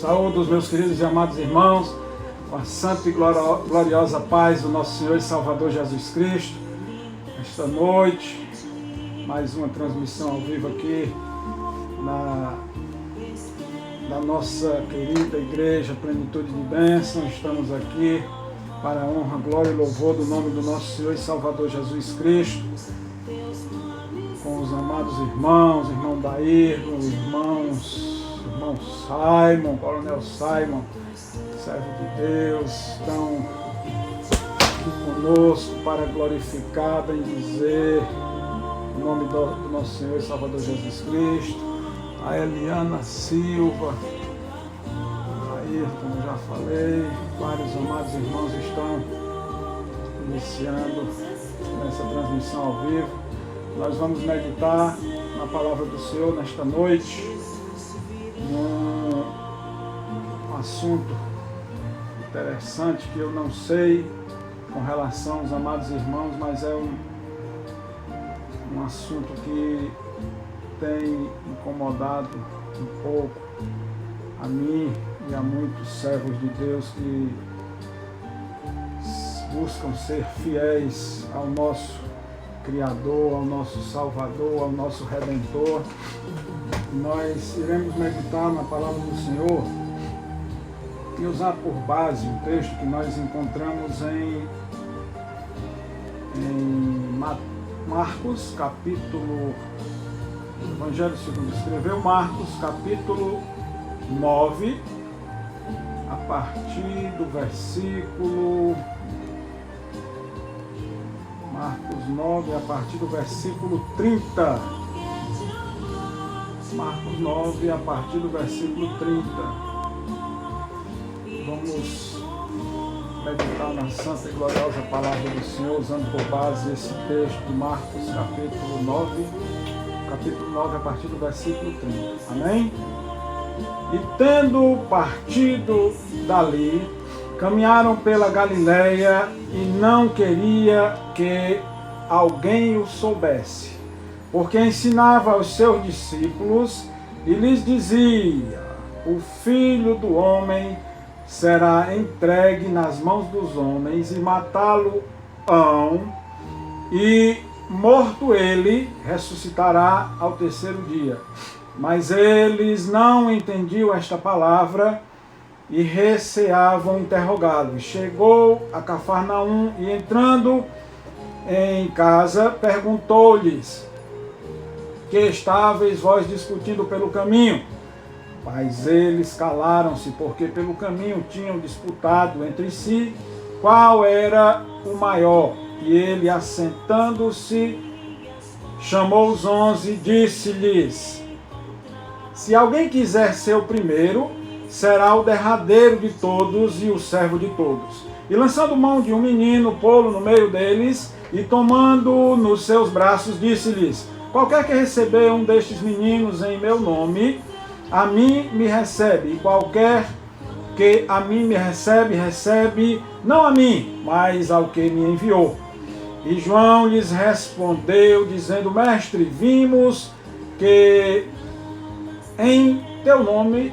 Saúdo os meus queridos e amados irmãos, com a santa e gloriosa paz do nosso Senhor e Salvador Jesus Cristo. Esta noite, mais uma transmissão ao vivo aqui da nossa querida igreja Plenitude de Bênção. Estamos aqui para a honra, glória e louvor do nome do nosso Senhor e Salvador Jesus Cristo, com os amados irmãos, irmão Dair, irmão Simon, Coronel Simon, servo de Deus, estão aqui conosco para glorificar, bendizer o nome do nosso Senhor e Salvador Jesus Cristo. A Eliana Silva, aí, como já falei, vários amados irmãos estão iniciando nessa transmissão ao vivo. Nós vamos meditar na palavra do Senhor nesta noite, num assunto interessante que eu não sei com relação aos amados irmãos, mas é um assunto que tem incomodado um pouco a mim e a muitos servos de Deus que buscam ser fiéis ao nosso Criador, ao nosso Salvador, ao nosso Redentor. Nós iremos meditar na palavra do Senhor e usar por base um texto que nós encontramos em Marcos, capítulo, Evangelho segundo escreveu, Marcos, capítulo 9, a partir do versículo... Marcos 9, a partir do versículo 30. Marcos 9, a partir do versículo 30. Vamos meditar na santa e gloriosa palavra do Senhor, usando por base esse texto de Marcos, capítulo 9, a partir do versículo 30. Amém? E tendo partido dali, caminharam pela Galileia e não queria que alguém o soubesse, porque ensinava aos seus discípulos e lhes dizia: o Filho do Homem será entregue nas mãos dos homens e matá-lo-ão, e morto ele, ressuscitará ao terceiro dia. Mas eles não entendiam esta palavra e receavam interrogá-lo. Chegou a Cafarnaum e, entrando em casa, perguntou-lhes: que estáveis vós discutindo pelo caminho? Mas eles calaram-se, porque pelo caminho tinham disputado entre si qual era o maior. E ele, assentando-se, chamou os 11 e disse-lhes: se alguém quiser ser o primeiro, será o derradeiro de todos e o servo de todos. E lançando mão de um menino, pô-lo no meio deles, e tomando nos seus braços, disse-lhes: qualquer que receber um destes meninos em meu nome, a mim me recebe. E qualquer que a mim me recebe, recebe não a mim, mas ao que me enviou. E João lhes respondeu, dizendo: mestre, vimos que em teu nome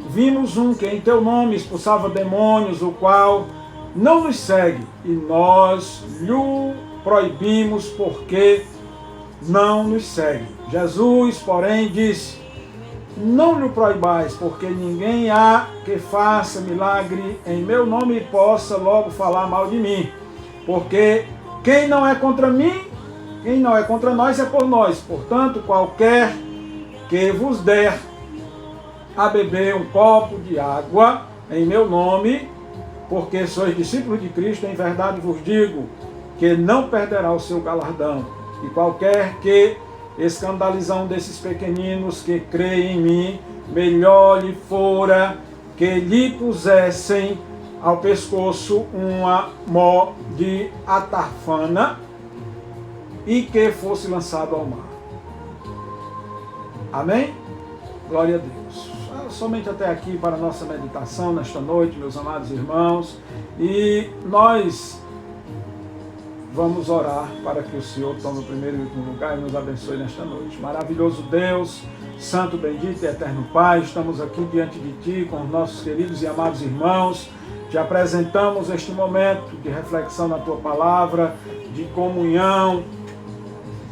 vimos um que em teu nome expulsava demônios, o qual não nos segue, e nós lhe proibimos porque não nos segue. Jesus, porém, disse: não lhe proibais, porque ninguém há que faça milagre em meu nome e possa logo falar mal de mim. Porque quem não é contra mim, quem não é contra nós, é por nós. Portanto, qualquer que vos der a beber um copo de água em meu nome, porque sois discípulos de Cristo, em verdade vos digo que não perderá o seu galardão. E qualquer que escandalizar um desses pequeninos que creem em mim, melhor lhe fora que lhe pusessem ao pescoço uma mó de atafana e que fosse lançado ao mar. Amém? Glória a Deus. Somente até aqui para a nossa meditação nesta noite, meus amados irmãos. E nós vamos orar para que o Senhor tome o primeiro e último lugar e nos abençoe nesta noite. Maravilhoso Deus, Santo, bendito e eterno Pai, estamos aqui diante de Ti com os nossos queridos e amados irmãos. Te apresentamos este momento de reflexão na Tua Palavra, de comunhão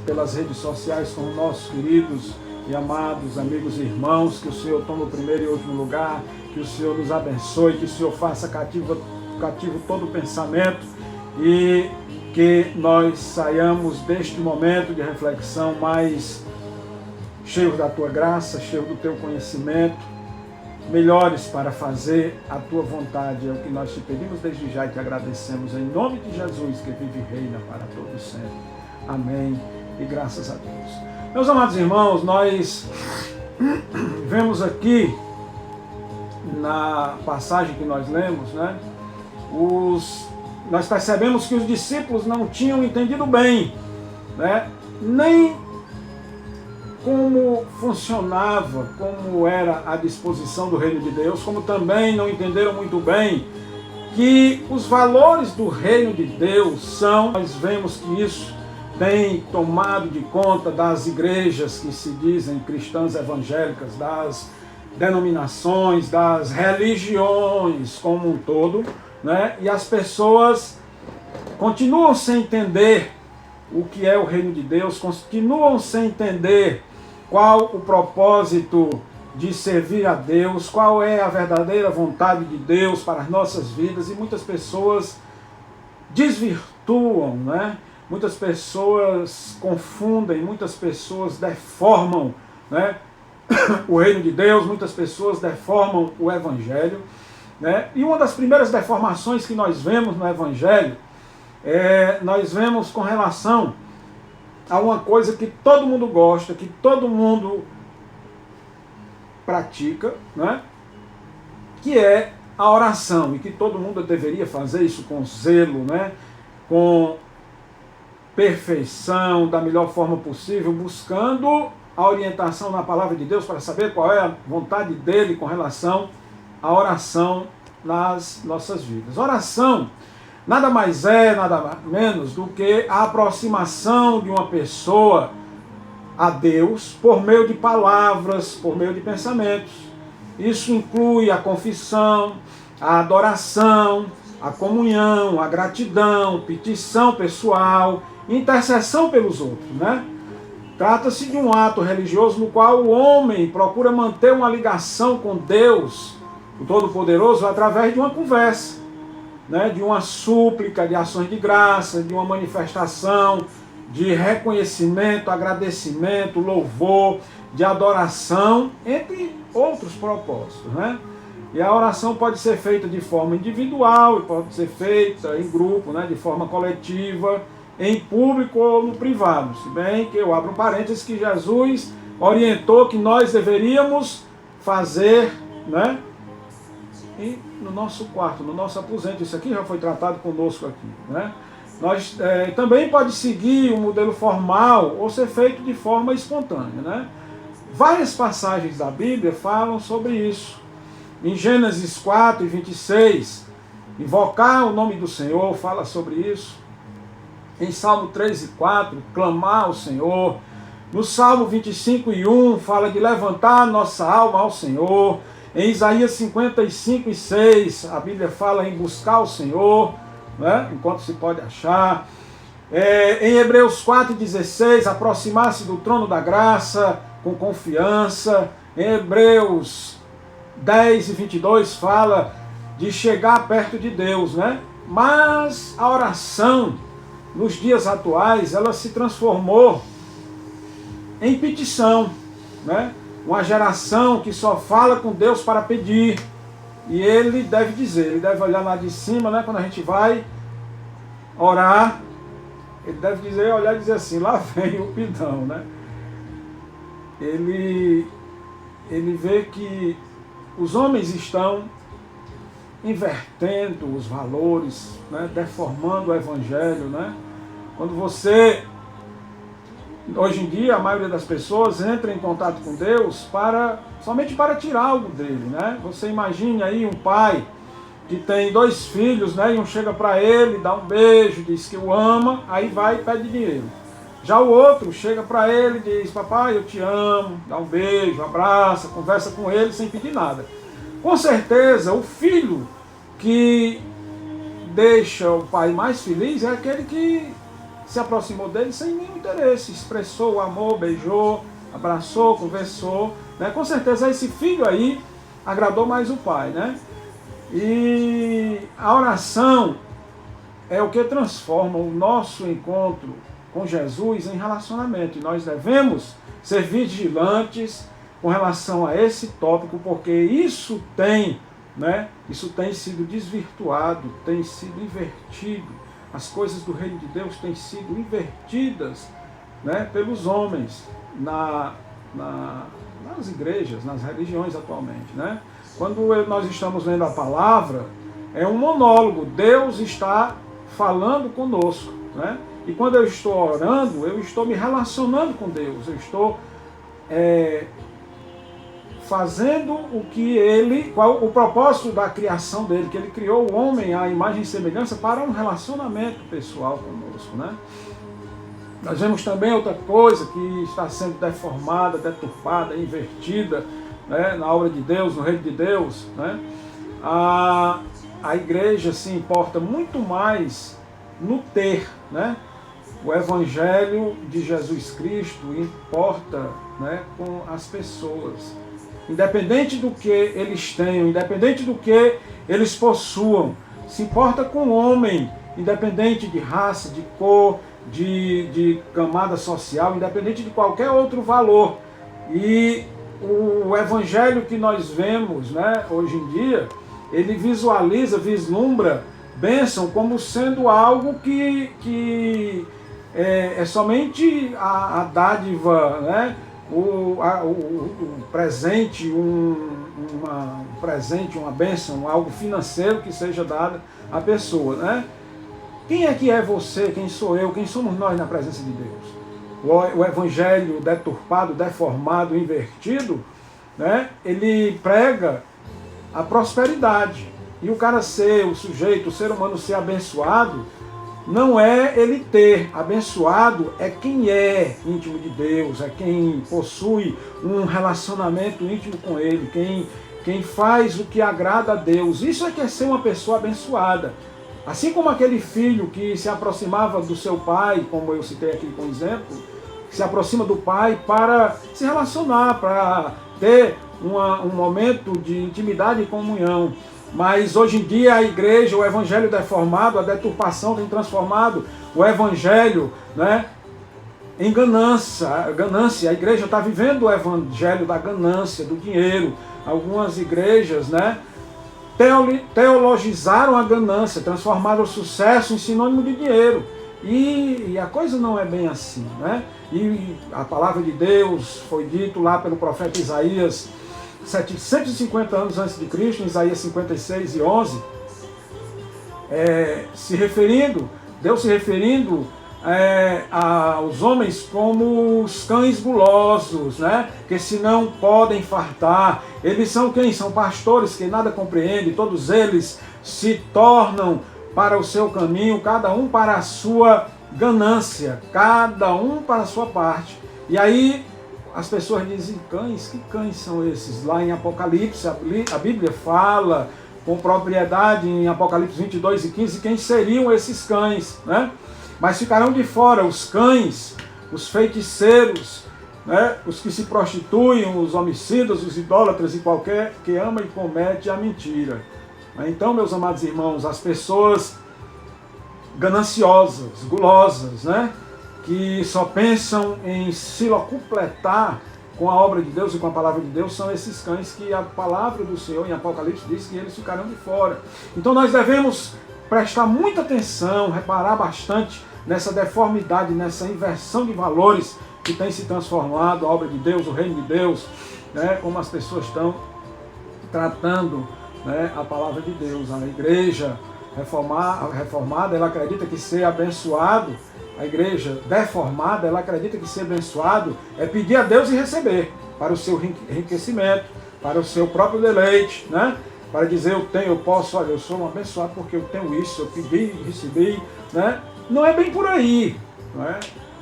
pelas redes sociais com os nossos queridos e amados amigos e irmãos. Que o Senhor tome o primeiro e último lugar, que o Senhor nos abençoe, que o Senhor faça cativo todo o pensamento e que nós saiamos deste momento de reflexão mais cheios da Tua graça, cheios do Teu conhecimento, melhores para fazer a Tua vontade. É o que nós te pedimos desde já e te agradecemos em nome de Jesus, que vive e reina para todos sempre. Amém e graças a Deus. Meus amados irmãos, nós vemos aqui na passagem que nós lemos, né, nós percebemos que os discípulos não tinham entendido bem, né, nem como funcionava, como era a disposição do reino de Deus, como também não entenderam muito bem que os valores do reino de Deus nós vemos que isso tem tomado de conta das igrejas que se dizem cristãs evangélicas, das denominações, das religiões como um todo, né? E as pessoas continuam sem entender o que é o reino de Deus, continuam sem entender qual o propósito de servir a Deus, qual é a verdadeira vontade de Deus para as nossas vidas, e muitas pessoas desvirtuam, né? Muitas pessoas confundem, muitas pessoas deformam, né, o reino de Deus, muitas pessoas deformam o Evangelho, né? E uma das primeiras deformações que nós vemos no Evangelho, nós vemos com relação a uma coisa que todo mundo gosta, que todo mundo pratica, né? Que é a oração, e que todo mundo deveria fazer isso com zelo, né? Com perfeição, da melhor forma possível, buscando a orientação na palavra de Deus para saber qual é a vontade dele com relação à oração nas nossas vidas. Oração nada mais é, nada menos do que a aproximação de uma pessoa a Deus por meio de palavras, por meio de pensamentos. Isso inclui a confissão, a adoração, a comunhão, a gratidão, petição pessoal, intercessão pelos outros, né? Trata-se de um ato religioso no qual o homem procura manter uma ligação com Deus, o Todo-Poderoso, através de uma conversa, né? De uma súplica, de ações de graça, de uma manifestação de reconhecimento, agradecimento, louvor, de adoração, entre outros propósitos, né? E a oração pode ser feita de forma individual, e pode ser feita em grupo, né? De forma coletiva, em público ou no privado. Se bem que eu abro um parênteses que Jesus orientou que nós deveríamos fazer, né, no nosso quarto, no nosso aposento. Isso aqui já foi tratado conosco aqui, né? Nós também pode seguir um modelo formal ou ser feito de forma espontânea, né? Várias passagens da Bíblia falam sobre isso. Em Gênesis 4 e 26, invocar o nome do Senhor fala sobre isso. Em Salmo 3 e 4, clamar ao Senhor. No Salmo 25 e 1, fala de levantar nossa alma ao Senhor. Em Isaías 55 e 6, a Bíblia fala em buscar o Senhor, né, enquanto se pode achar. Em Hebreus 4 e 16, aproximar-se do trono da graça com confiança. Em Hebreus 10 e 22, fala de chegar perto de Deus, né? Mas a oração, nos dias atuais, ela se transformou em petição, né? Uma geração que só fala com Deus para pedir. E ele deve dizer, ele deve olhar lá de cima, né? Quando a gente vai orar, ele deve dizer, olhar e dizer assim, lá vem o pidão, né? Ele vê que os homens estão invertendo os valores, né, deformando o Evangelho, né? Quando você, hoje em dia, a maioria das pessoas entra em contato com Deus somente para tirar algo dele, né? Você imagine aí um pai que tem 2 filhos, né? E um chega para ele, dá um beijo, diz que o ama, aí vai e pede dinheiro. Já o outro chega para ele e diz: papai, eu te amo, dá um beijo, abraça, conversa com ele sem pedir nada. Com certeza, o filho que deixa o pai mais feliz é aquele que se aproximou dele sem nenhum interesse, expressou o amor, beijou, abraçou, conversou, né? Com certeza esse filho aí agradou mais o pai, né? E a oração é o que transforma o nosso encontro com Jesus em relacionamento. E nós devemos ser vigilantes com relação a esse tópico, porque isso tem sido desvirtuado, tem sido invertido. As coisas do reino de Deus têm sido invertidas, né, pelos homens nas igrejas, nas religiões atualmente, né? Quando nós estamos lendo a palavra, é um monólogo. Deus está falando conosco, né? E quando eu estou orando, eu estou me relacionando com Deus. Eu estou fazendo o que qual o propósito da criação dele, que ele criou o homem à imagem e semelhança para um relacionamento pessoal conosco, né? Nós vemos também outra coisa que está sendo deformada, deturpada, invertida, né, na obra de Deus, no reino de Deus, né? A igreja se importa muito mais no ter, né? O Evangelho de Jesus Cristo importa, né, com as pessoas. Independente do que eles tenham, independente do que eles possuam, se importa com o homem, independente de raça, de cor, de camada social, independente de qualquer outro valor. E o Evangelho que nós vemos, né, hoje em dia, ele vislumbra bênção como sendo algo que é somente a dádiva, né? O presente, uma bênção, algo financeiro que seja dado à pessoa, né? Quem é que é você? Quem sou eu? Quem somos nós na presença de Deus? O evangelho deturpado, deformado, invertido, né? Ele prega a prosperidade. E o cara o ser humano ser abençoado, não é ele ter. Abençoado é quem é íntimo de Deus, é quem possui um relacionamento íntimo com ele, quem faz o que agrada a Deus. Isso é que é ser uma pessoa abençoada. Assim como aquele filho que se aproximava do seu pai, como eu citei aqui como exemplo, que se aproxima do pai para se relacionar, para ter um momento de intimidade e comunhão. Mas hoje em dia a igreja, o evangelho deformado, a deturpação tem transformado o evangelho, né, em ganância. A igreja está vivendo o evangelho da ganância, do dinheiro. Algumas igrejas, né, teologizaram a ganância, transformaram o sucesso em sinônimo de dinheiro. E a coisa não é bem assim, né? E a palavra de Deus foi dito lá pelo profeta Isaías, 750 anos antes de Cristo, em Isaías 56 e 11, Deus se referindo aos homens como os cães gulosos, né? Que se não podem fartar. Eles são quem? São pastores que nada compreendem, todos eles se tornam para o seu caminho, cada um para a sua ganância, cada um para a sua parte. E aí as pessoas dizem: cães? Que cães são esses? Lá em Apocalipse, a Bíblia fala com propriedade em Apocalipse 22 e 15 quem seriam esses cães, né? Mas ficarão de fora os cães, os feiticeiros, né? Os que se prostituem, os homicidas, os idólatras e qualquer que ama e comete a mentira. Então, meus amados irmãos, as pessoas gananciosas, gulosas, né? Que só pensam em se locupletar com a obra de Deus e com a palavra de Deus, são esses cães que a palavra do Senhor em Apocalipse diz que eles ficarão de fora. Então nós devemos prestar muita atenção, reparar bastante nessa deformidade, nessa inversão de valores que tem se transformado a obra de Deus, o reino de Deus, né? Como as pessoas estão tratando, né, a palavra de Deus. A igreja reformada, ela acredita que ser abençoado. A igreja deformada, ela acredita que ser abençoado é pedir a Deus e receber para o seu enriquecimento, para o seu próprio deleite, né? Para dizer eu posso, olha, eu sou um abençoado porque eu tenho isso, eu pedi e recebi, né? Não é bem por aí, não é?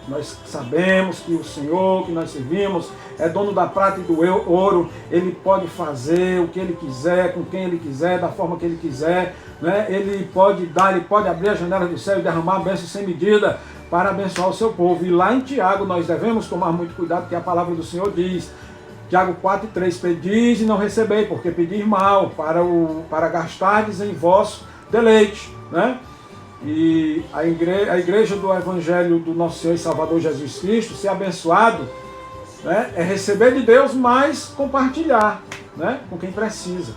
Nós sabemos que o Senhor que nós servimos é dono da prata e do ouro. Ele pode fazer o que Ele quiser, com quem Ele quiser, da forma que Ele quiser. Né? Ele pode dar, Ele pode abrir a janela do céu e derramar a bênção sem medida para abençoar o seu povo. E lá em Tiago nós devemos tomar muito cuidado, porque a palavra do Senhor diz, Tiago 4,3, pedis e não recebei, porque pedir mal, para gastardes em vosso deleite. Né? E a igreja do Evangelho do nosso Senhor e Salvador Jesus Cristo, ser abençoado, né, é receber de Deus, mas compartilhar, né, com quem precisa.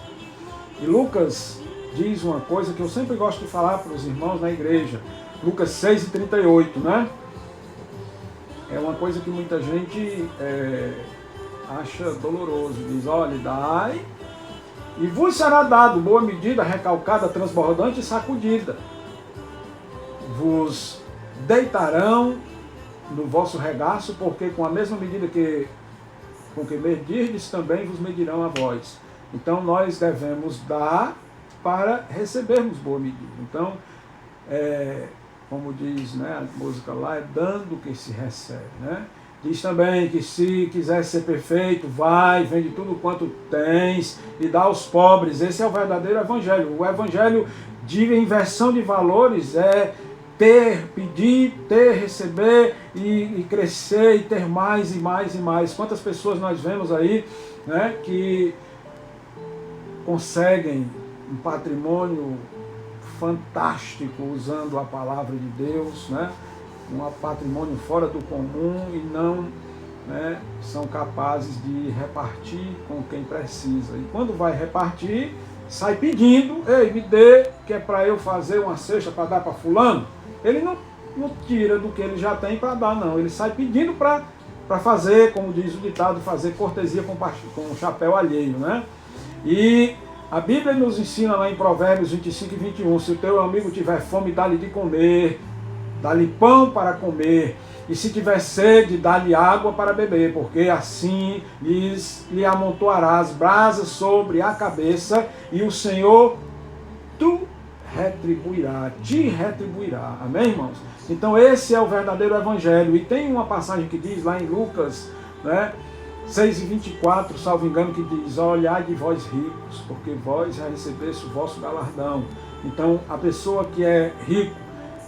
E Lucas diz uma coisa que eu sempre gosto de falar para os irmãos na igreja, Lucas 6,38, né? É uma coisa que muita gente acha doloroso, diz, olha, dai, e vos será dado boa medida, recalcada, transbordante e sacudida. Vos deitarão no vosso regaço, porque com a mesma medida com que medirdes, também vos medirão a vós. Então nós devemos dar para recebermos boa medida. Então, como diz, né, a música lá, é dando que se recebe. Né? Diz também que se quiser ser perfeito, vai, vende tudo quanto tens e dá aos pobres. Esse é o verdadeiro evangelho. O evangelho de inversão de valores é ter, pedir, ter, receber e crescer e ter mais e mais e mais. Quantas pessoas nós vemos aí, né, que conseguem um patrimônio fantástico usando a palavra de Deus, né, um patrimônio fora do comum e não, né, são capazes de repartir com quem precisa. E quando vai repartir, sai pedindo, ei, me dê, que é para eu fazer uma cesta para dar para fulano. Ele não tira do que ele já tem para dar, não. Ele sai pedindo para fazer, como diz o ditado, fazer cortesia com o chapéu alheio. Né? E a Bíblia nos ensina lá em Provérbios 25 e 21, se o teu amigo tiver fome, dá-lhe de comer, dá-lhe pão para comer, e se tiver sede, dá-lhe água para beber, porque assim lhe amontoarás brasas sobre a cabeça, e o Senhor te retribuirá. Amém, irmãos? Então esse é o verdadeiro evangelho. E tem uma passagem que diz lá em Lucas, né, 6:24, salvo engano, que diz, olhai de vós ricos, porque vós já recebeste o vosso galardão. Então a pessoa que é rico,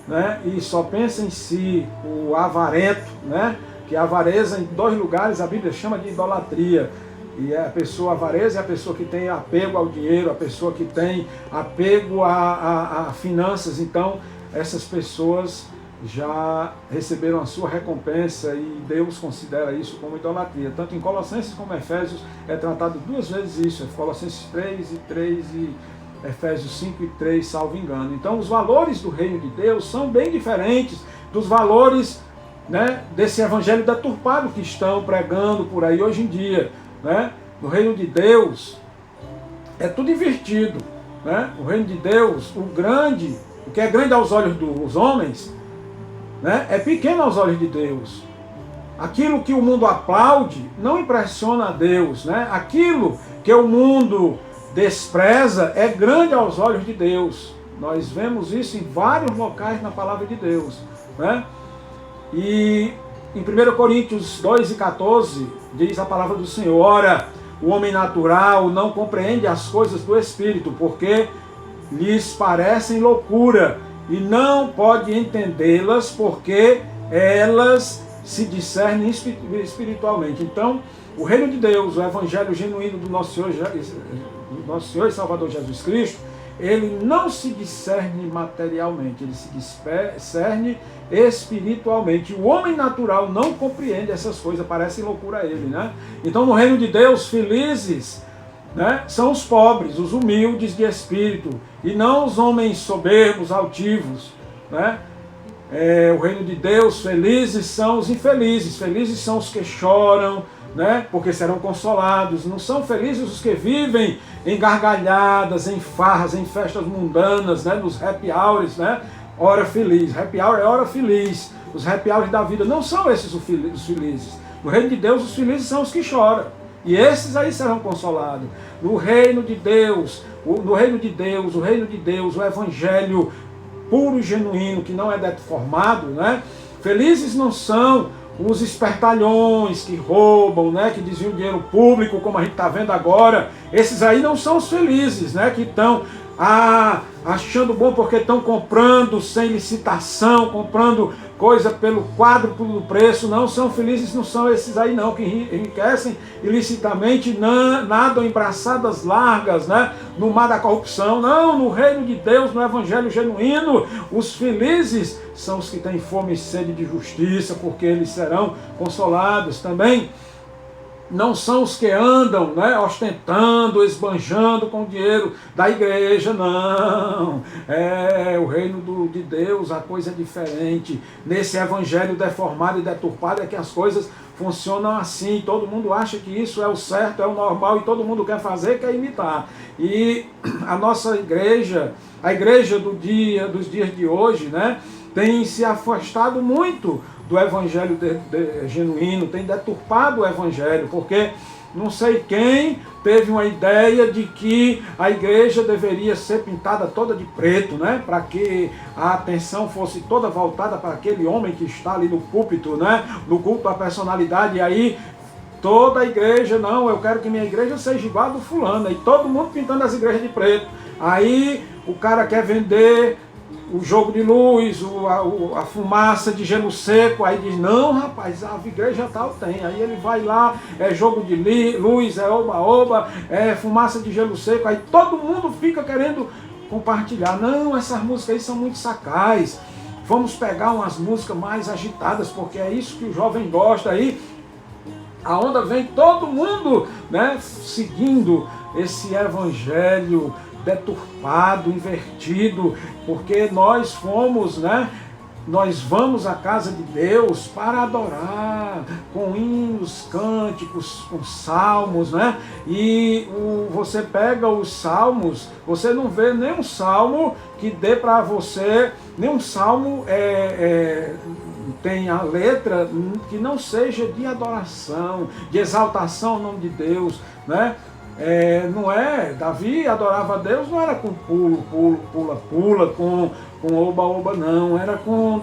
né, e só pensa em si, o avarento, né, que a avareza em dois lugares a Bíblia chama de idolatria. E a pessoa avareza é a pessoa que tem apego ao dinheiro, a pessoa que tem apego a finanças. Então, essas pessoas já receberam a sua recompensa e Deus considera isso como idolatria. Tanto em Colossenses como em Efésios é tratado duas vezes isso. É Colossenses 3:3 e Efésios 5:3, salvo engano. Então, os valores do reino de Deus são bem diferentes dos valores, né, desse evangelho deturpado que estão pregando por aí hoje em dia. Né? No reino de Deus é tudo invertido. Né? O reino de Deus, o que é grande aos olhos dos homens, né, é pequeno aos olhos de Deus. Aquilo que o mundo aplaude não impressiona a Deus. Né? Aquilo que o mundo despreza é grande aos olhos de Deus. Nós vemos isso em vários locais na palavra de Deus. Né? E em 1 Coríntios 2:14, diz a palavra do Senhor, ora, o homem natural não compreende as coisas do Espírito, porque lhes parecem loucura, e não pode entendê-las, porque elas se discernem espiritualmente. Então, o reino de Deus, o evangelho genuíno do nosso Senhor e Salvador Jesus Cristo, ele não se discerne materialmente, ele se discerne espiritualmente. O homem natural não compreende essas coisas, parece loucura a ele, né? Então, no reino de Deus, felizes, né, são os pobres, os humildes de espírito, e não os homens soberbos, altivos. Né? O reino de Deus, felizes são os infelizes, felizes são os que choram, né, porque serão consolados. Não são felizes os que vivem em gargalhadas, em farras, em festas mundanas, né, nos happy hours, né, hora feliz. Happy hour é hora feliz. Os happy hours da vida não são esses os felizes. No reino de Deus, os felizes são os que choram. E esses aí serão consolados. No reino de Deus, o reino de Deus, o evangelho puro e genuíno, que não é deformado, né, Felizes não são os espertalhões que roubam, né, que desviam dinheiro público, como a gente está vendo agora. Esses aí não são os felizes, né, que estão achando bom porque estão comprando sem licitação, comprando coisa pelo quádruplo do preço. Não são felizes, não são esses aí não, que enriquecem ilicitamente, nadam em braçadas largas, né, no mar da corrupção. Não, no reino de Deus, no evangelho genuíno, os felizes são os que têm fome e sede de justiça, porque eles serão consolados. Também não são os que andam, né, ostentando, esbanjando com o dinheiro da igreja, não. É o reino de Deus, a coisa é diferente. Nesse evangelho deformado e deturpado é que as coisas funcionam assim. Todo mundo acha que isso é o certo, é o normal, e todo mundo quer fazer, quer imitar. E a nossa igreja, a igreja dos dias de hoje, né, tem se afastado muito do evangelho genuíno, tem deturpado o evangelho, porque não sei quem teve uma ideia de que a igreja deveria ser pintada toda de preto, né, para que a atenção fosse toda voltada para aquele homem que está ali no púlpito, né, no culto à personalidade. E aí toda a igreja, não, eu quero que minha igreja seja igual a do fulano, e todo mundo pintando as igrejas de preto. Aí o cara quer vender o jogo de luz, a fumaça de gelo seco, aí diz, não rapaz, a igreja tal tem. Aí ele vai lá, é jogo de luz, é oba-oba, é fumaça de gelo seco, aí todo mundo fica querendo compartilhar. Não, essas músicas aí são muito sacais, vamos pegar umas músicas mais agitadas, porque é isso que o jovem gosta. Aí a onda vem, todo mundo, né, seguindo esse evangelho deturpado, invertido, porque nós fomos, né, nós vamos à casa de Deus para adorar, com hinos, cânticos, com salmos, né? E você pega os salmos, você não vê nenhum salmo que dê para você, nenhum salmo tem a letra que não seja de adoração, de exaltação ao nome de Deus, né? Não é, Davi adorava a Deus, não era com pula, com oba-oba, não, era com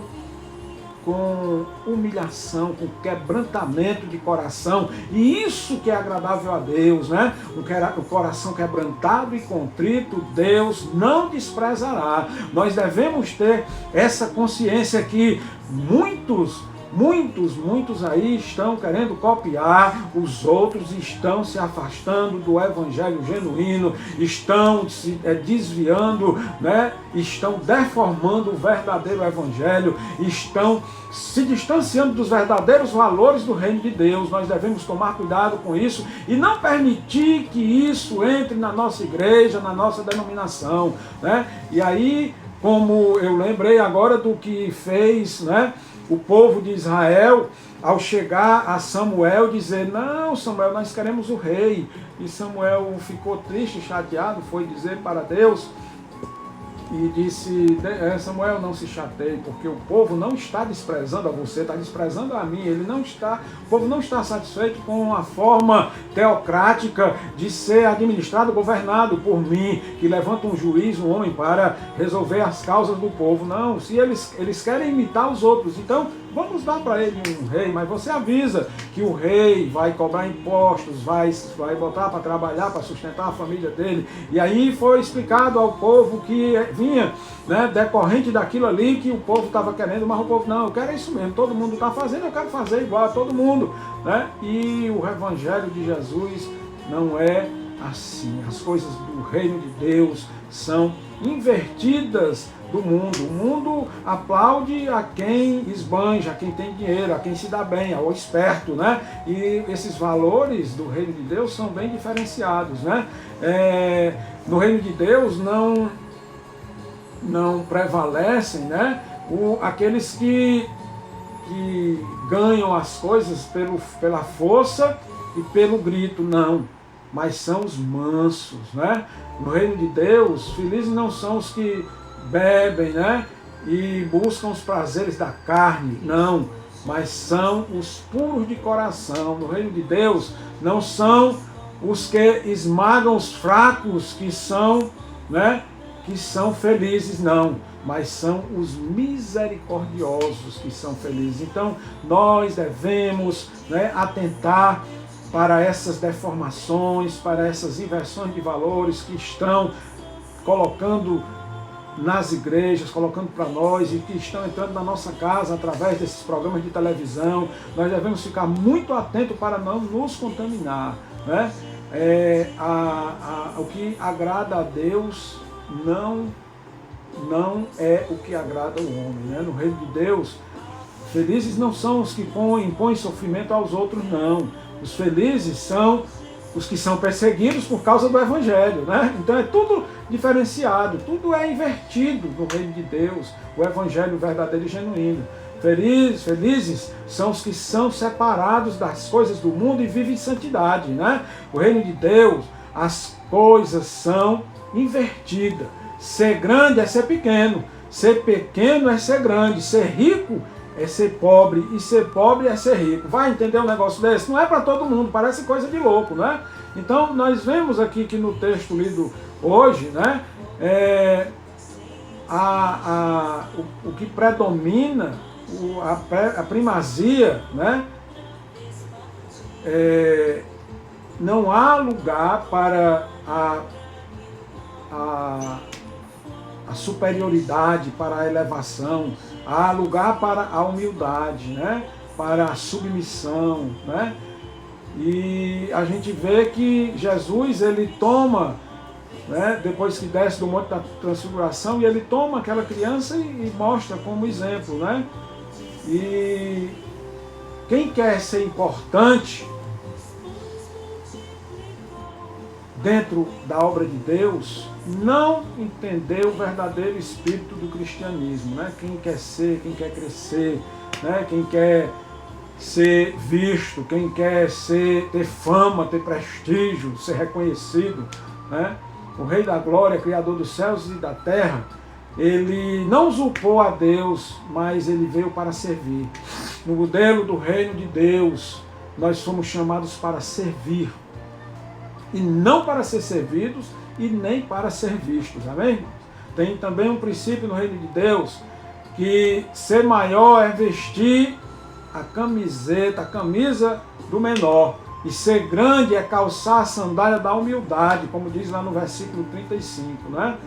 humilhação, com quebrantamento de coração, e isso que é agradável a Deus, né? O coração quebrantado e contrito, Deus não desprezará. Nós devemos ter essa consciência que muitos aí estão querendo copiar, os outros estão se afastando do evangelho genuíno, estão se desviando, né? Estão deformando o verdadeiro evangelho, estão se distanciando dos verdadeiros valores do reino de Deus. Nós devemos tomar cuidado com isso e não permitir que isso entre na nossa igreja, na nossa denominação, né? E aí, como eu lembrei agora do que fez, né, o povo de Israel, ao chegar a Samuel, dizer, não, Samuel, nós queremos o rei. E Samuel ficou triste, chateado, foi dizer para Deus, e disse, Samuel, não se chateie, porque o povo não está desprezando a você, está desprezando a mim. O povo não está satisfeito com a forma teocrática de ser administrado, governado por mim, que levanta um juiz, um homem, para resolver as causas do povo. Não, se eles querem imitar os outros, então vamos dar para ele um rei, mas você avisa que o rei vai cobrar impostos, vai botar para trabalhar, para sustentar a família dele. E aí foi explicado ao povo que vinha, né, decorrente daquilo ali que o povo estava querendo, mas o povo, não, eu quero isso mesmo, todo mundo está fazendo, eu quero fazer igual a todo mundo, né? E o evangelho de Jesus não é assim. As coisas do reino de Deus são invertidas do mundo. O mundo aplaude a quem esbanja, a quem tem dinheiro, a quem se dá bem, ao esperto, né? E esses valores do reino de Deus são bem diferenciados, né? No reino de Deus não prevalecem, né, aqueles que ganham as coisas pela força e pelo grito, não, mas são os mansos, né? No reino de Deus, felizes não são os que bebem, né, e buscam os prazeres da carne, não, mas são os puros de coração. No reino de Deus não são os que esmagam os fracos que são, né, que são felizes, não. mas são os misericordiosos que são felizes. Então, nós devemos, né, atentar para essas deformações, para essas inversões de valores que estão colocando nas igrejas, colocando para nós e que estão entrando na nossa casa através desses programas de televisão. Nós devemos ficar muito atentos para não nos contaminar, né? O que agrada a Deus não é o que agrada o homem, né? No reino de Deus, felizes não são os que impõem sofrimento aos outros, não. Os felizes são os que são perseguidos por causa do Evangelho, né? Então é tudo diferenciado, tudo é invertido no reino de Deus, o Evangelho verdadeiro e genuíno. Felizes são os que são separados das coisas do mundo e vivem em santidade, né? O reino de Deus, as coisas são invertidas. Ser grande é ser pequeno, ser pequeno é ser grande, ser rico é ser pobre, e ser pobre é ser rico. Vai entender um negócio desse? Não é para todo mundo, parece coisa de louco, né? Então, nós vemos aqui que no texto lido hoje, né, o que predomina, a primazia, né, não há lugar para a superioridade, para a elevação, há lugar para a humildade, né? Para a submissão, né? E a gente vê que Jesus, ele toma, né, depois que desce do Monte da Transfiguração, e ele toma aquela criança e mostra como exemplo, né? E quem quer ser importante dentro da obra de Deus, não entendeu o verdadeiro espírito do cristianismo, né? Quem quer ser, quem quer crescer, né? Quem quer ser visto, quem quer ter fama, ter prestígio, ser reconhecido, né? O Rei da Glória, Criador dos céus e da terra, ele não usurpou a Deus, mas ele veio para servir. No modelo do reino de Deus, nós somos chamados para servir, e não para ser servidos e nem para ser vistos, amém? Tem também um princípio no reino de Deus, que ser maior é vestir a camisa do menor, e ser grande é calçar a sandália da humildade, como diz lá no versículo 35, né?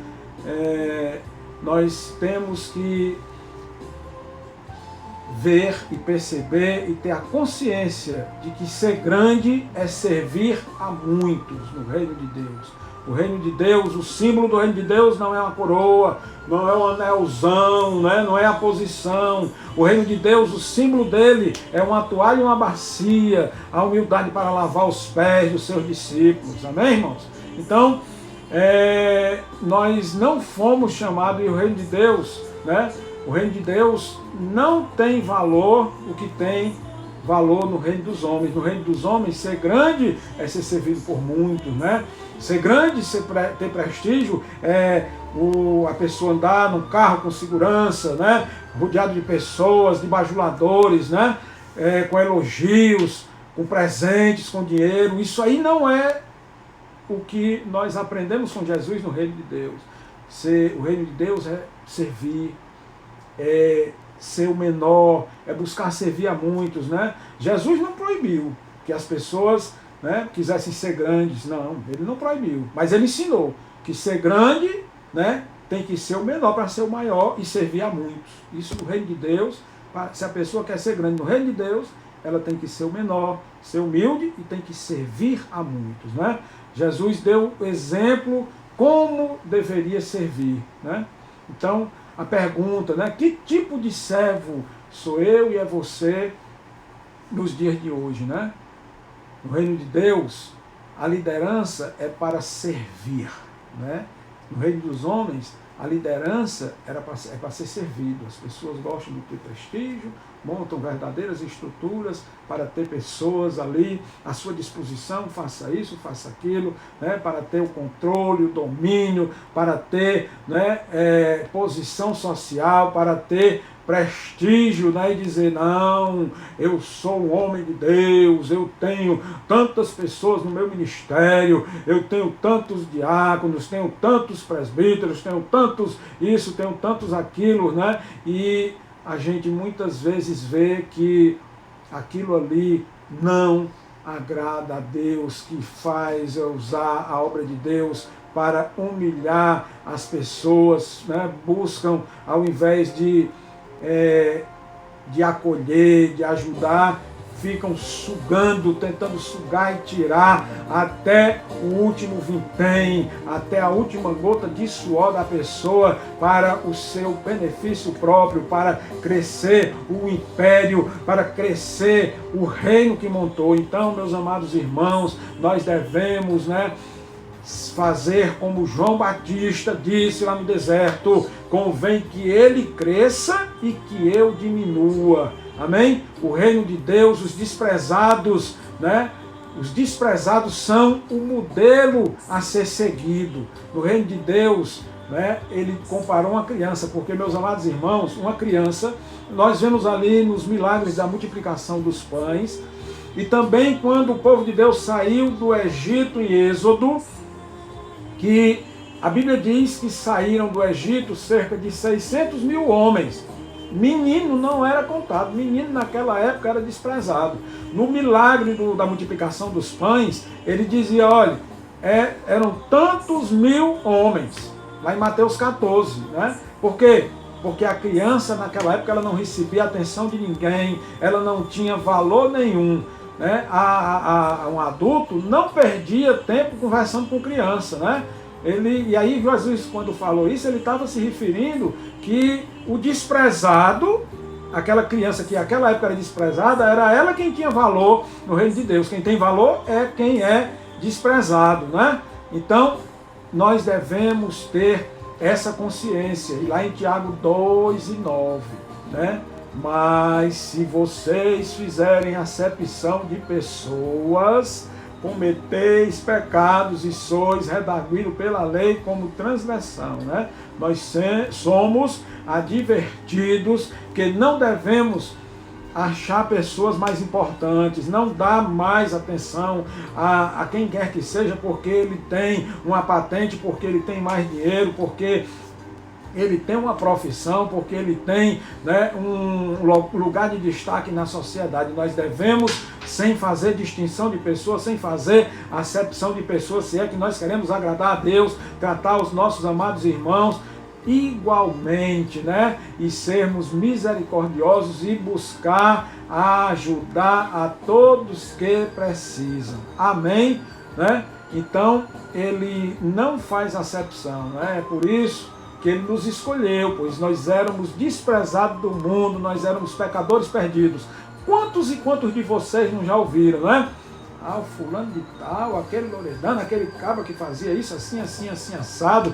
Nós temos que ver e perceber e ter a consciência de que ser grande é servir a muitos no reino de Deus. O reino de Deus, o símbolo do reino de Deus não é uma coroa, não é um anelzão, né? Não é a posição. O reino de Deus, o símbolo dele é uma toalha e uma bacia, a humildade para lavar os pés dos seus discípulos. Amém, irmãos? Então, nós não fomos chamados, e o reino de Deus, né? O reino de Deus não tem valor o que tem valor no reino dos homens. No reino dos homens, ser grande é ser servido por muitos, né? Ser grande, ter prestígio, é a pessoa andar num carro com segurança, né? Rodeado de pessoas, de bajuladores, né? Com elogios, com presentes, com dinheiro. Isso aí não é o que nós aprendemos com Jesus no reino de Deus. O reino de Deus é servir, é ser o menor, é buscar servir a muitos, né? Jesus não proibiu que as pessoas, né, quisessem ser grandes, não, ele não proibiu, mas ele ensinou que ser grande, né, tem que ser o menor para ser o maior e servir a muitos. Isso no reino de Deus, se a pessoa quer ser grande no reino de Deus, ela tem que ser o menor, ser humilde e tem que servir a muitos, né? Jesus deu o exemplo como deveria servir, né? Então, a pergunta, né, que tipo de servo sou eu e é você nos dias de hoje, né? No reino de Deus, a liderança é para servir, né? No reino dos homens, a liderança é para ser servido. As pessoas gostam de ter prestígio, montam verdadeiras estruturas para ter pessoas ali à sua disposição, faça isso, faça aquilo, né, para ter o controle, o domínio, para ter, né, posição social, para ter prestígio, né, e dizer, não, eu sou um homem de Deus, eu tenho tantas pessoas no meu ministério, eu tenho tantos diáconos, tenho tantos presbíteros, tenho tantos tantos isso, tenho tantos aquilo, né? E a gente muitas vezes vê que aquilo ali não agrada a Deus, que faz usar a obra de Deus para humilhar as pessoas, né? Buscam, ao invés de acolher, de ajudar, ficam sugando, tentando sugar e tirar até o último vintém, até a última gota de suor da pessoa para o seu benefício próprio, para crescer o império, para crescer o reino que montou. Então, meus amados irmãos, nós devemos, fazer como João Batista disse lá no deserto: convém que ele cresça e que eu diminua. Amém? O reino de Deus, os desprezados, os desprezados são o modelo a ser seguido. No reino de Deus, ele comparou uma criança, porque, meus amados irmãos, uma criança, nós vemos ali nos milagres da multiplicação dos pães, e também quando o povo de Deus saiu do Egito em Êxodo, que a Bíblia diz que saíram do Egito cerca de 600 mil homens. Menino não era contado, menino naquela época era desprezado. No milagre da multiplicação dos pães, ele dizia, olha, eram tantos mil homens, lá em Mateus 14, Por quê? Porque a criança naquela época ela não recebia atenção de ninguém, ela não tinha valor nenhum. Um adulto não perdia tempo conversando com criança, E aí Jesus, quando falou isso, ele estava se referindo que o desprezado, aquela criança que naquela época era desprezada, era ela quem tinha valor no reino de Deus. Quem tem valor é quem é desprezado, Então, nós devemos ter essa consciência. E lá em Tiago 2:9, Mas se vocês fizerem acepção de pessoas, cometeis pecados e sois redarguidos pela lei como transgressão. Nós somos advertidos que não devemos achar pessoas mais importantes, não dar mais atenção a quem quer que seja, porque ele tem uma patente, porque ele tem mais dinheiro, porque ele tem uma profissão, porque ele tem um lugar de destaque na sociedade. Nós devemos, sem fazer distinção de pessoas, sem fazer acepção de pessoas, se é que nós queremos agradar a Deus, tratar os nossos amados irmãos igualmente, e sermos misericordiosos e buscar ajudar a todos que precisam. Amém? Então, ele não faz acepção, É por isso que ele nos escolheu, pois nós éramos desprezados do mundo, nós éramos pecadores perdidos. Quantos e quantos de vocês não já ouviram, o fulano de tal, aquele loredano, aquele cabra que fazia isso assim, assim, assim, assado,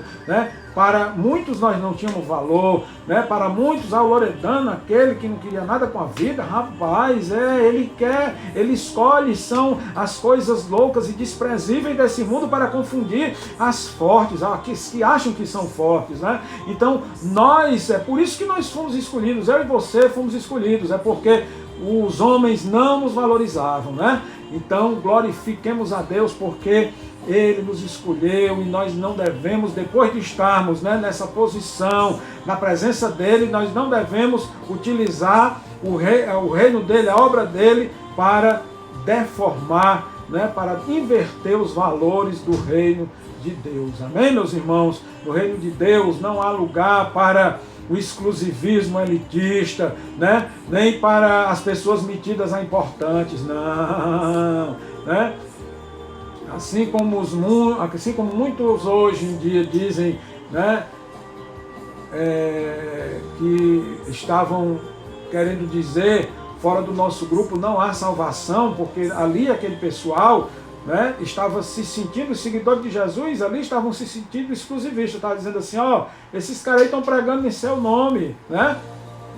Para muitos nós não tínhamos valor, Para muitos, o loredano, aquele que não queria nada com a vida, rapaz, ele escolhe, são as coisas loucas e desprezíveis desse mundo para confundir as fortes, que acham que são fortes, Então, é por isso que nós fomos escolhidos, eu e você fomos escolhidos, é porque os homens não nos valorizavam, Então, glorifiquemos a Deus porque Ele nos escolheu e nós não devemos, depois de estarmos nessa posição, na presença dEle, nós não devemos utilizar o reino dEle, a obra dEle, para deformar, para inverter os valores do reino de Deus. Amém, meus irmãos? No reino de Deus não há lugar para o exclusivismo elitista, nem para as pessoas metidas a importantes, não, Assim como muitos hoje em dia dizem, que estavam querendo dizer, fora do nosso grupo não há salvação, porque ali aquele pessoal estava se sentindo, os seguidores de Jesus ali estavam se sentindo exclusivistas, estavam dizendo assim, esses caras aí estão pregando em seu nome,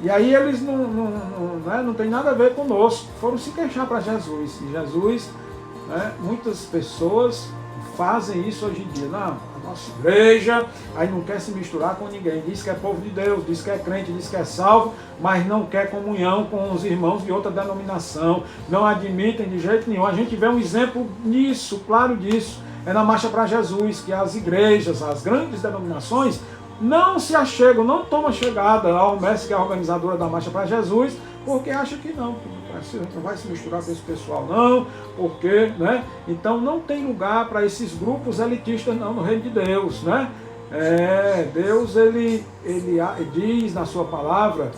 e aí eles não tem nada a ver conosco, foram se queixar para Jesus, e Jesus, muitas pessoas fazem isso hoje em dia, não, a nossa igreja, aí não quer se misturar com ninguém, diz que é povo de Deus, diz que é crente, diz que é salvo, mas não quer comunhão com os irmãos de outra denominação, não admitem de jeito nenhum. A gente vê um exemplo nisso, claro disso, é na Marcha para Jesus, que as igrejas, as grandes denominações, não se achegam, não tomam chegada ao mestre, que é a organizadora da Marcha para Jesus, porque acha que não vai se misturar com esse pessoal não, porque, né? Então não tem lugar para esses grupos elitistas não no reino de Deus, né? Deus ele diz na sua palavra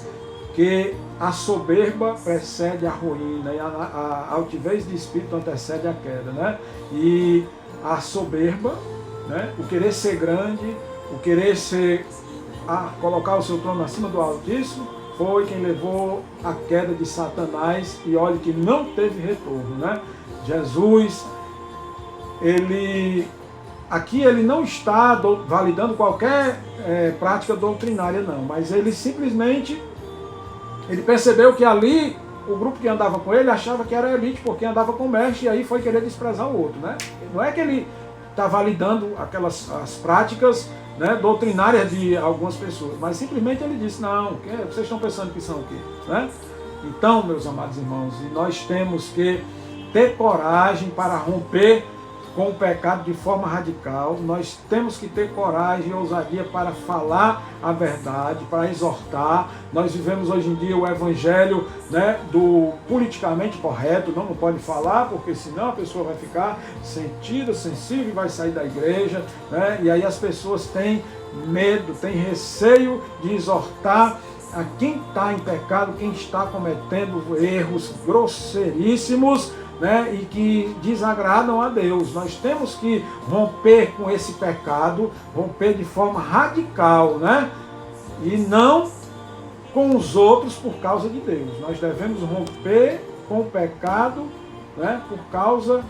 que a soberba precede a ruína e a altivez de espírito antecede a queda, né? E a soberba, né? O querer ser grande, o querer colocar o seu trono acima do Altíssimo, foi quem levou a queda de Satanás, e olha que não teve retorno, né? Jesus, aqui ele não está validando qualquer prática doutrinária não, mas ele simplesmente percebeu que ali o grupo que andava com ele achava que era elite porque andava com o mestre, e aí foi querer desprezar o outro, né? Não é que ele está validando as práticas, né, doutrinárias de algumas pessoas, mas simplesmente ele disse, não, vocês estão pensando que são o quê? Né? Então, meus amados irmãos, nós temos que ter coragem para romper com o pecado de forma radical, nós temos que ter coragem e ousadia para falar a verdade, para exortar. Nós vivemos hoje em dia o evangelho, né, do politicamente correto, não pode falar, porque senão a pessoa vai ficar sentida, sensível e vai sair da igreja, né? E aí as pessoas têm medo, têm receio de exortar a quem está em pecado, quem está cometendo erros grosseiríssimos, né, e que desagradam a Deus. Nós temos que romper com esse pecado, romper de forma radical, né, e não com os outros por causa de Deus. Nós devemos romper com o pecado, né, por causa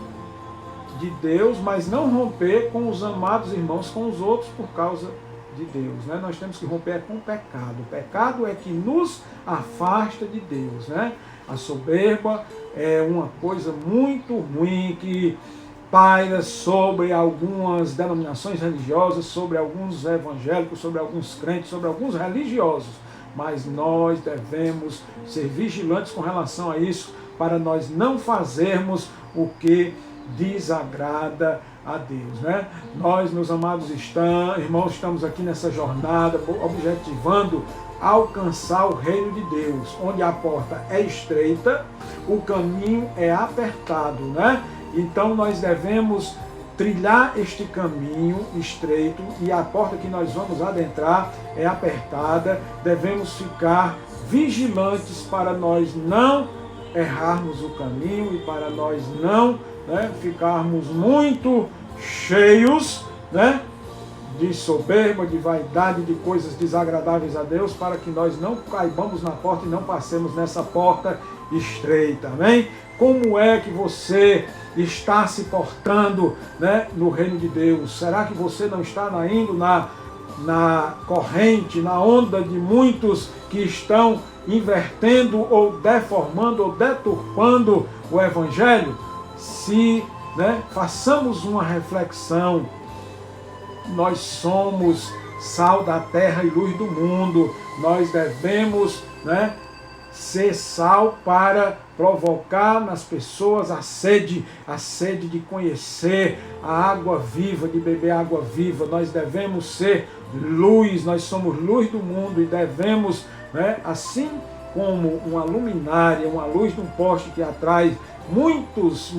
de Deus, mas não romper com os amados irmãos, com os outros por causa de Deus, né? Nós temos que romper com o pecado. O pecado é que nos afasta de Deus, né? A soberba é uma coisa muito ruim que paira sobre algumas denominações religiosas, sobre alguns evangélicos, sobre alguns crentes, sobre alguns religiosos. Mas nós devemos ser vigilantes com relação a isso, para nós não fazermos o que desagrada a Deus, né? Nós, meus amados irmãos, estamos aqui nessa jornada objetivando alcançar o reino de Deus, onde a porta é estreita, o caminho é apertado, né? Então nós devemos trilhar este caminho estreito, e a porta que nós vamos adentrar é apertada. Devemos ficar vigilantes para nós não errarmos o caminho e para nós não, né, ficarmos muito cheios, né, de soberba, de vaidade, de coisas desagradáveis a Deus, para que nós não caibamos na porta e não passemos nessa porta estreita, amém? Como é que você está se portando, né, no reino de Deus? Será que você não está indo na corrente, na onda de muitos que estão invertendo ou deformando ou deturpando o evangelho? Se, né, façamos uma reflexão, nós somos sal da terra e luz do mundo, nós devemos, né, ser sal para provocar nas pessoas a sede de conhecer a água viva, de beber água viva. Nós devemos ser luz, nós somos luz do mundo e devemos, né, assim como uma luminária, uma luz de um poste que atrai muitos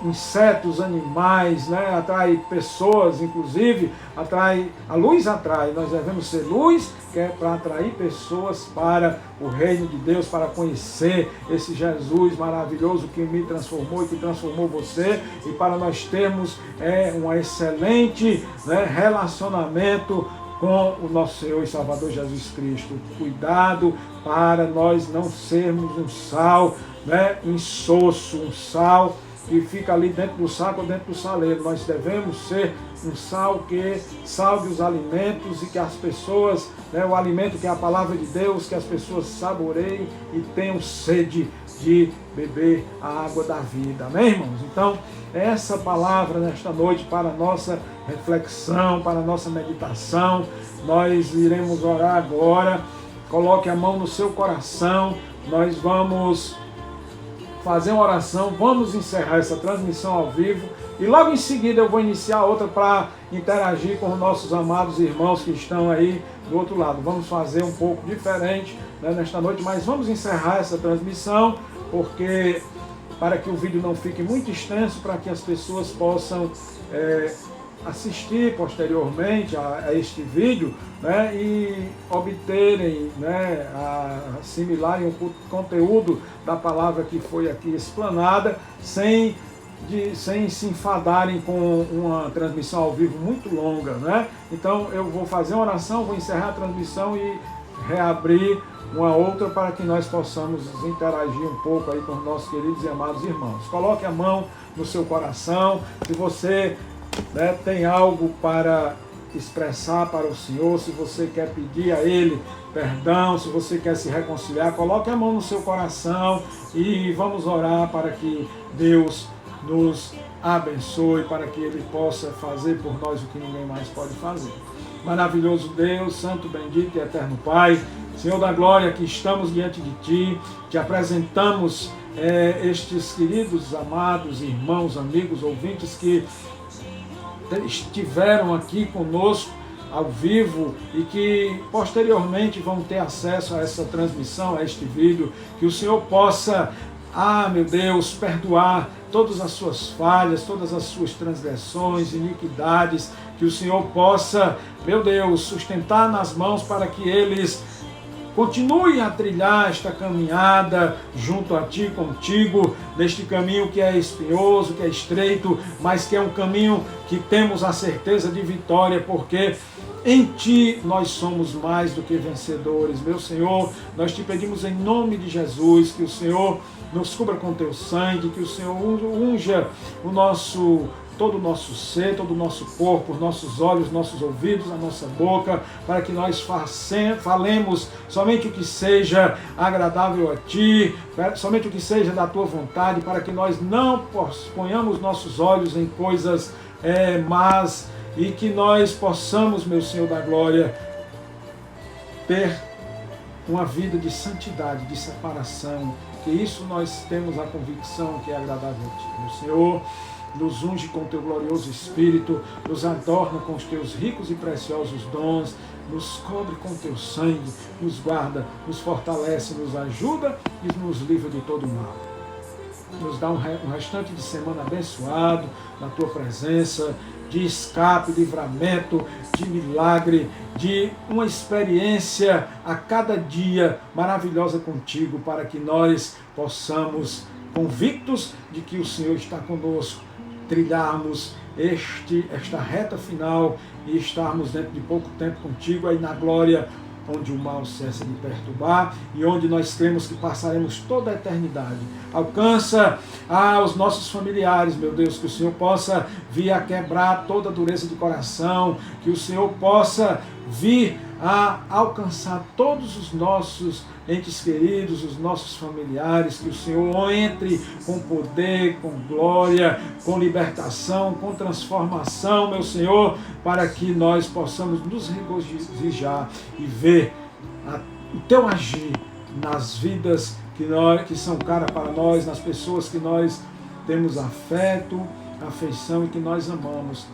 insetos, animais, né? Atrai pessoas, inclusive, a luz atrai. Nós devemos ser luz, que é para atrair pessoas para o reino de Deus, para conhecer esse Jesus maravilhoso que me transformou e que transformou você, e para nós termos um excelente, né, relacionamento com o nosso Senhor e Salvador Jesus Cristo. Cuidado para nós não sermos um sal, né, insosso, um sal que fica ali dentro do saco ou dentro do saleiro. Nós devemos ser um sal que salve os alimentos e que as pessoas, né, o alimento que é a palavra de Deus, que as pessoas saboreiem e tenham sede de beber a água da vida. Amém, irmãos? Então, essa palavra nesta noite para a nossa reflexão, para a nossa meditação. Nós iremos orar agora. Coloque a mão no seu coração. Nós vamos fazer uma oração, vamos encerrar essa transmissão ao vivo e logo em seguida eu vou iniciar outra para interagir com os nossos amados irmãos que estão aí do outro lado. Vamos fazer um pouco diferente, né, nesta noite, mas vamos encerrar essa transmissão porque para que o vídeo não fique muito extenso, para que as pessoas possam assistir posteriormente a este vídeo, né, e obterem, né, assimilarem o conteúdo da palavra que foi aqui explanada, sem se enfadarem com uma transmissão ao vivo muito longa, né? Então eu vou fazer uma oração, vou encerrar a transmissão e reabrir uma outra para que nós possamos interagir um pouco aí com os nossos queridos e amados irmãos. Coloque a mão no seu coração, se você, né, tem algo para expressar para o Senhor, se você quer pedir a Ele perdão, se você quer se reconciliar, coloque a mão no seu coração e vamos orar para que Deus nos abençoe, para que Ele possa fazer por nós o que ninguém mais pode fazer. Maravilhoso Deus, santo, bendito e eterno Pai, Senhor da glória, que estamos diante de Ti, te apresentamos estes queridos, amados irmãos, amigos, ouvintes que estiveram aqui conosco ao vivo e que posteriormente vão ter acesso a essa transmissão, a este vídeo, que o Senhor possa, meu Deus, perdoar todas as suas falhas, todas as suas transgressões, iniquidades, que o Senhor possa, meu Deus, sustentar nas mãos para que eles continuem a trilhar esta caminhada junto a Ti, contigo, neste caminho que é espinhoso, que é estreito, mas que é um caminho que temos a certeza de vitória, porque em Ti nós somos mais do que vencedores. Meu Senhor, nós Te pedimos em nome de Jesus que o Senhor nos cubra com Teu sangue, que o Senhor unja todo o nosso ser, todo o nosso corpo, os nossos olhos, nossos ouvidos, a nossa boca, para que nós falemos somente o que seja agradável a Ti, somente o que seja da Tua vontade, para que nós não ponhamos nossos olhos em coisas más e que nós possamos, meu Senhor da glória, ter uma vida de santidade, de separação, que isso nós temos a convicção que é agradável a Ti. Meu Senhor, nos unge com Teu glorioso Espírito, nos adorna com os Teus ricos e preciosos dons, nos cobre com Teu sangue, nos guarda, nos fortalece, nos ajuda e nos livra de todo mal. Nos dá um restante de semana abençoado na Tua presença, de escape, livramento, de milagre, de uma experiência a cada dia maravilhosa contigo, para que nós possamos, convictos de que o Senhor está conosco, trilharmos esta reta final e estarmos dentro de pouco tempo contigo aí na glória, onde o mal cessa de perturbar e onde nós cremos que passaremos toda a eternidade. Alcança os nossos familiares, meu Deus, que o Senhor possa vir a quebrar toda a dureza de coração, que o Senhor possa vir a alcançar todos os nossos entes queridos, os nossos familiares, que o Senhor entre com poder, com glória, com libertação, com transformação, meu Senhor, para que nós possamos nos regozijar e ver o Teu agir nas vidas que são caras para nós, nas pessoas que nós temos afeto, afeição e que nós amamos.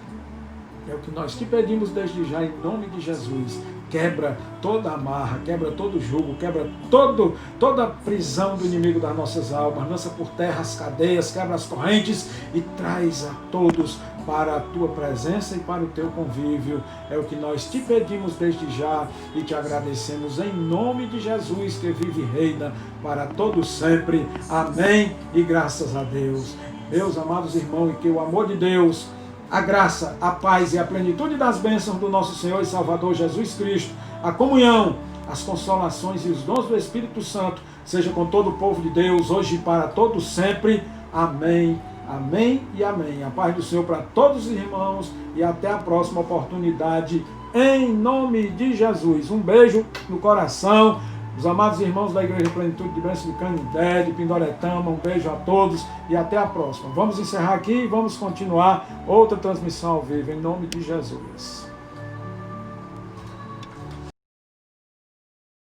É o que nós te pedimos desde já, em nome de Jesus. Quebra toda amarra, quebra todo jugo, quebra toda prisão do inimigo das nossas almas, lança por terra as cadeias, quebra as correntes e traz a todos para a Tua presença e para o Teu convívio. É o que nós te pedimos desde já e te agradecemos em nome de Jesus, que vive e reina para todos sempre. Amém e graças a Deus. Meus amados irmãos, e que o amor de Deus, a graça, a paz e a plenitude das bênçãos do nosso Senhor e Salvador Jesus Cristo, a comunhão, as consolações e os dons do Espírito Santo, seja com todo o povo de Deus, hoje e para todos sempre. Amém, amém e amém. A paz do Senhor para todos os irmãos e até a próxima oportunidade, em nome de Jesus. Um beijo no coração. Os amados irmãos da Igreja Plenitude de Bênção de Canindé, de Pindoretama, um beijo a todos e até a próxima. Vamos encerrar aqui e vamos continuar outra transmissão ao vivo, em nome de Jesus.